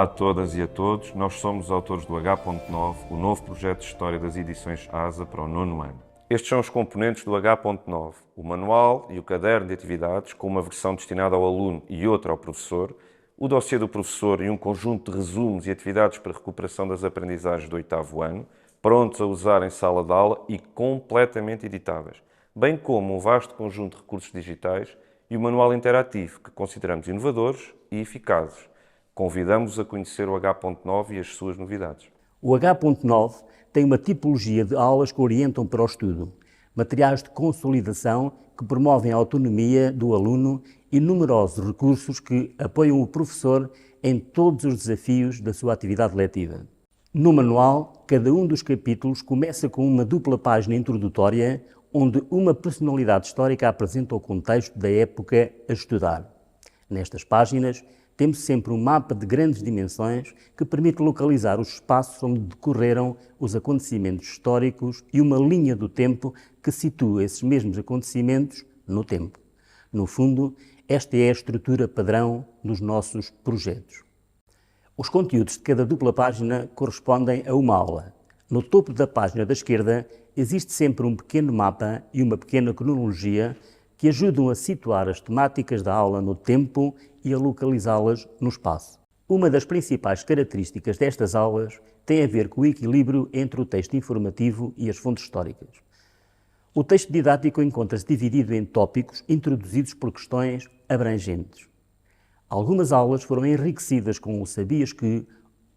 Olá a todas e a todos, nós somos os autores do H.9, o novo projeto de história das edições ASA para o 9º ano. Estes são os componentes do H.9, o manual e o caderno de atividades, com uma versão destinada ao aluno e outra ao professor, o dossiê do professor e um conjunto de resumos e atividades para recuperação das aprendizagens do 8º ano, prontos a usar em sala de aula e completamente editáveis, bem como um vasto conjunto de recursos digitais e o manual interativo, que consideramos inovadores e eficazes. Convidamos-vos a conhecer o H.9 e as suas novidades. O H.9 tem uma tipologia de aulas que orientam para o estudo, materiais de consolidação que promovem a autonomia do aluno e numerosos recursos que apoiam o professor em todos os desafios da sua atividade letiva. No manual, cada um dos capítulos começa com uma dupla página introdutória, onde uma personalidade histórica apresenta o contexto da época a estudar. Nestas páginas, temos sempre um mapa de grandes dimensões que permite localizar os espaços onde decorreram os acontecimentos históricos e uma linha do tempo que situa esses mesmos acontecimentos no tempo. No fundo, esta é a estrutura padrão dos nossos projetos. Os conteúdos de cada dupla página correspondem a uma aula. No topo da página da esquerda existe sempre um pequeno mapa e uma pequena cronologia que ajudam a situar as temáticas da aula no tempo e a localizá-las no espaço. Uma das principais características destas aulas tem a ver com o equilíbrio entre o texto informativo e as fontes históricas. O texto didático encontra-se dividido em tópicos introduzidos por questões abrangentes. Algumas aulas foram enriquecidas com o sabias que,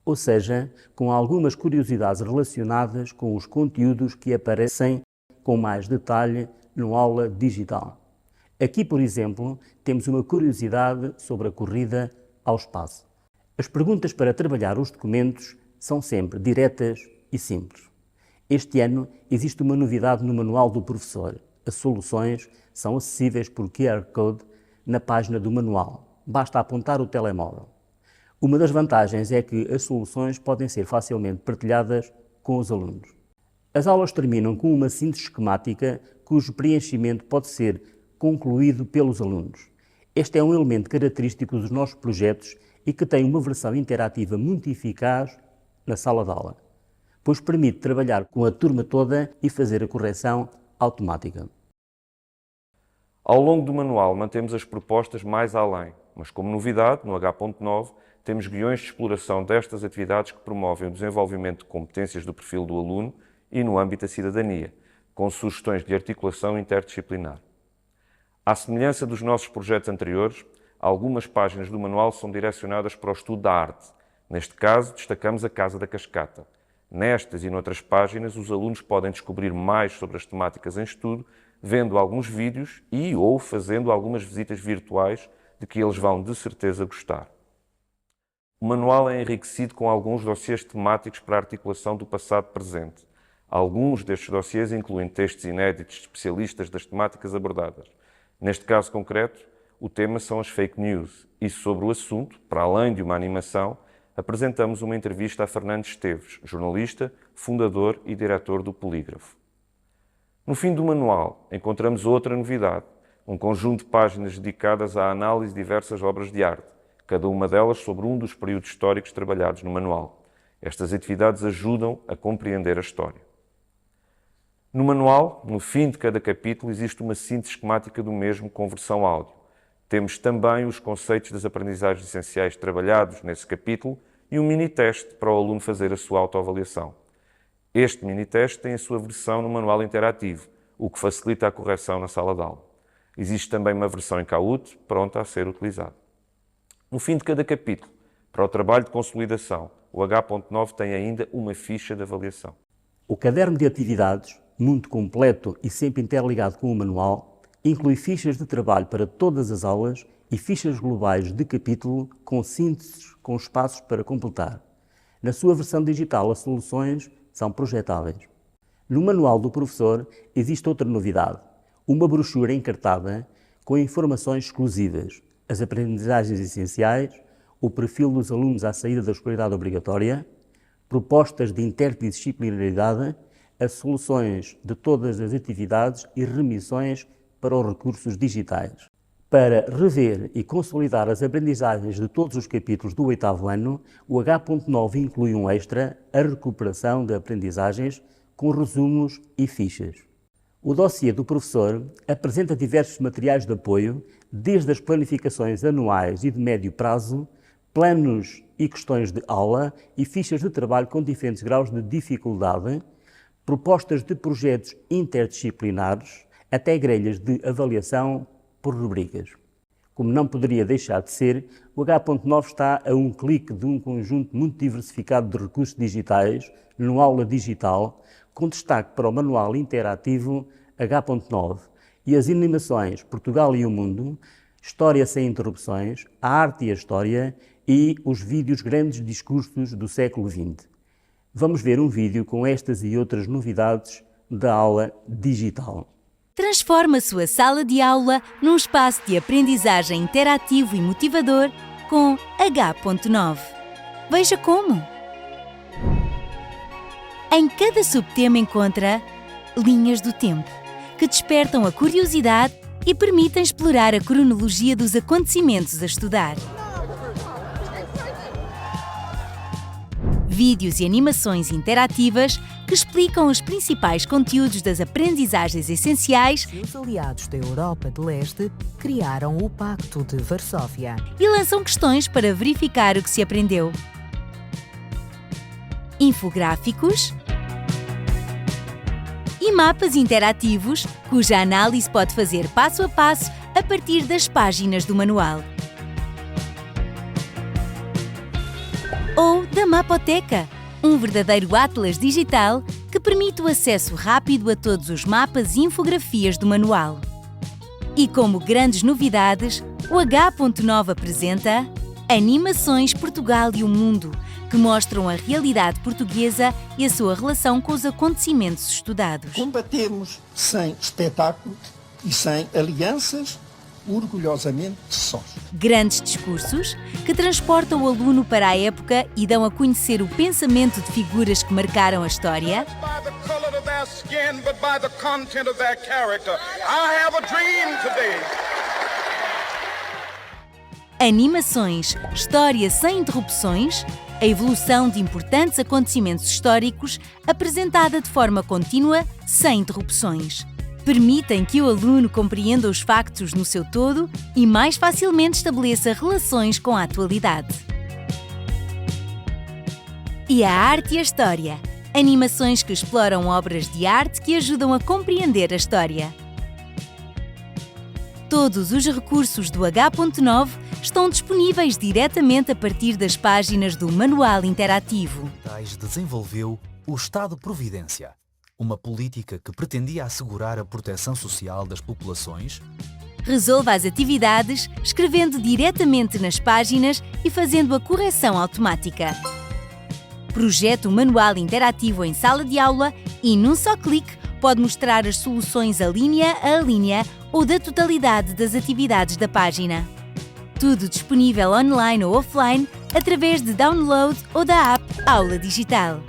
ou seja, com algumas curiosidades relacionadas com os conteúdos que aparecem com mais detalhe no aula digital. Aqui, por exemplo, temos uma curiosidade sobre a corrida ao espaço. As perguntas para trabalhar os documentos são sempre diretas e simples. Este ano existe uma novidade no manual do professor. As soluções são acessíveis por QR Code na página do manual. Basta apontar o telemóvel. Uma das vantagens é que as soluções podem ser facilmente partilhadas com os alunos. As aulas terminam com uma síntese esquemática cujo preenchimento pode ser concluído pelos alunos. Este é um elemento característico dos nossos projetos e que tem uma versão interativa muito eficaz na sala de aula, pois permite trabalhar com a turma toda e fazer a correção automática. Ao longo do manual mantemos as propostas mais além, mas como novidade, no H.9, temos guiões de exploração destas atividades que promovem o desenvolvimento de competências do perfil do aluno e no âmbito da cidadania, com sugestões de articulação interdisciplinar. À semelhança dos nossos projetos anteriores, algumas páginas do manual são direcionadas para o estudo da arte. Neste caso, destacamos a Casa da Cascata. Nestas e noutras páginas, os alunos podem descobrir mais sobre as temáticas em estudo, vendo alguns vídeos ou fazendo algumas visitas virtuais de que eles vão de certeza gostar. O manual é enriquecido com alguns dossiês temáticos para a articulação do passado-presente. Alguns destes dossiês incluem textos inéditos de especialistas das temáticas abordadas. Neste caso concreto, o tema são as fake news e sobre o assunto, para além de uma animação, apresentamos uma entrevista a Fernando Esteves, jornalista, fundador e diretor do Polígrafo. No fim do manual, encontramos outra novidade, um conjunto de páginas dedicadas à análise de diversas obras de arte, cada uma delas sobre um dos períodos históricos trabalhados no manual. Estas atividades ajudam a compreender a história. No manual, no fim de cada capítulo, existe uma síntese esquemática do mesmo com versão áudio. Temos também os conceitos das aprendizagens essenciais trabalhados nesse capítulo e um mini-teste para o aluno fazer a sua autoavaliação. Este mini-teste tem a sua versão no manual interativo, o que facilita a correção na sala de aula. Existe também uma versão em Kahoot, pronta a ser utilizada. No fim de cada capítulo, para o trabalho de consolidação, o H.9 tem ainda uma ficha de avaliação. O caderno de atividades, muito completo e sempre interligado com o manual, inclui fichas de trabalho para todas as aulas e fichas globais de capítulo com sínteses com espaços para completar. Na sua versão digital, as soluções são projetáveis. No manual do professor existe outra novidade, uma brochura encartada com informações exclusivas, as aprendizagens essenciais, o perfil dos alunos à saída da escolaridade obrigatória, propostas de interdisciplinaridade, as soluções de todas as atividades e remissões para os recursos digitais. Para rever e consolidar as aprendizagens de todos os capítulos do 8º ano, o H.9 inclui um extra, a recuperação de aprendizagens, com resumos e fichas. O dossiê do professor apresenta diversos materiais de apoio, desde as planificações anuais e de médio prazo, planos e questões de aula e fichas de trabalho com diferentes graus de dificuldade, propostas de projetos interdisciplinares, até grelhas de avaliação por rubricas. Como não poderia deixar de ser, o H.9 está a um clique de um conjunto muito diversificado de recursos digitais no Aula Digital, com destaque para o manual interativo H.9 e as animações Portugal e o Mundo, História sem interrupções, a Arte e a História e os vídeos Grandes Discursos do século XX. Vamos ver um vídeo com estas e outras novidades da aula digital. Transforma a sua sala de aula num espaço de aprendizagem interativo e motivador com H.9. Veja como! Em cada subtema encontra linhas do tempo, que despertam a curiosidade e permitem explorar a cronologia dos acontecimentos a estudar. Vídeos e animações interativas que explicam os principais conteúdos das aprendizagens essenciais. Os aliados da Europa de Leste criaram o Pacto de Varsóvia E lançam questões para verificar o que se aprendeu. Infográficos e mapas interativos, cuja análise pode fazer passo a passo a partir das páginas do manual. Ou da Mapoteca, um verdadeiro atlas digital que permite o acesso rápido a todos os mapas e infografias do manual. E como grandes novidades, o H.9 apresenta Animações Portugal e o Mundo, que mostram a realidade portuguesa e a sua relação com os acontecimentos estudados. Combatemos sem espetáculo e sem alianças, orgulhosamente sós. Grandes discursos que transportam o aluno para a época e dão a conhecer o pensamento de figuras que marcaram a história. Animações, história sem interrupções, a evolução de importantes acontecimentos históricos apresentada de forma contínua, sem interrupções. Permitem que o aluno compreenda os factos no seu todo e mais facilmente estabeleça relações com a atualidade. E a Arte e a História, animações que exploram obras de arte que ajudam a compreender a história. Todos os recursos do H.9 estão disponíveis diretamente a partir das páginas do Manual Interativo. Desenvolveu o Estado-Providência, uma política que pretendia assegurar a proteção social das populações. Resolva as atividades escrevendo diretamente nas páginas e fazendo a correção automática. Projete o manual interativo em sala de aula e, num só clique, pode mostrar as soluções a linha ou da totalidade das atividades da página. Tudo disponível online ou offline através de download ou da app Aula Digital.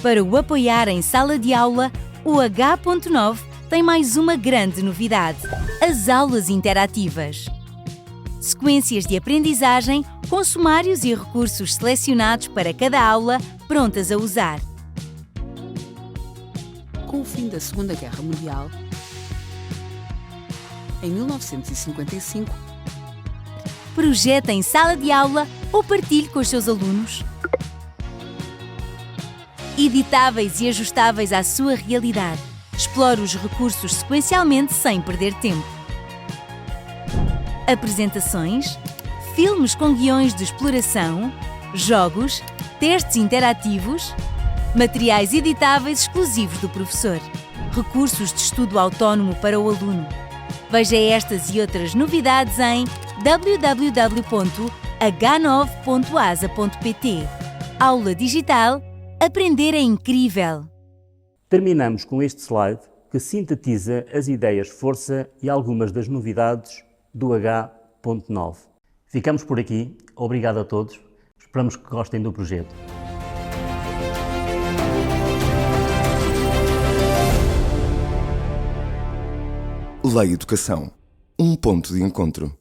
Para o apoiar em sala de aula, o H.9 tem mais uma grande novidade: as aulas interativas. Sequências de aprendizagem com sumários e recursos selecionados para cada aula, prontas a usar. Com o fim da Segunda Guerra Mundial, em 1955, projeta em sala de aula ou partilhe com os seus alunos. Editáveis e ajustáveis à sua realidade. Explore os recursos sequencialmente sem perder tempo. Apresentações, filmes com guiões de exploração, jogos, testes interativos, materiais editáveis exclusivos do professor, recursos de estudo autónomo para o aluno. Veja estas e outras novidades em www.h9.asa.pt. Aula Digital. Aprender é incrível! Terminamos com este slide que sintetiza as ideias-força e algumas das novidades do H.9. Ficamos por aqui. Obrigado a todos. Esperamos que gostem do projeto. Lei Educação. Um ponto de encontro.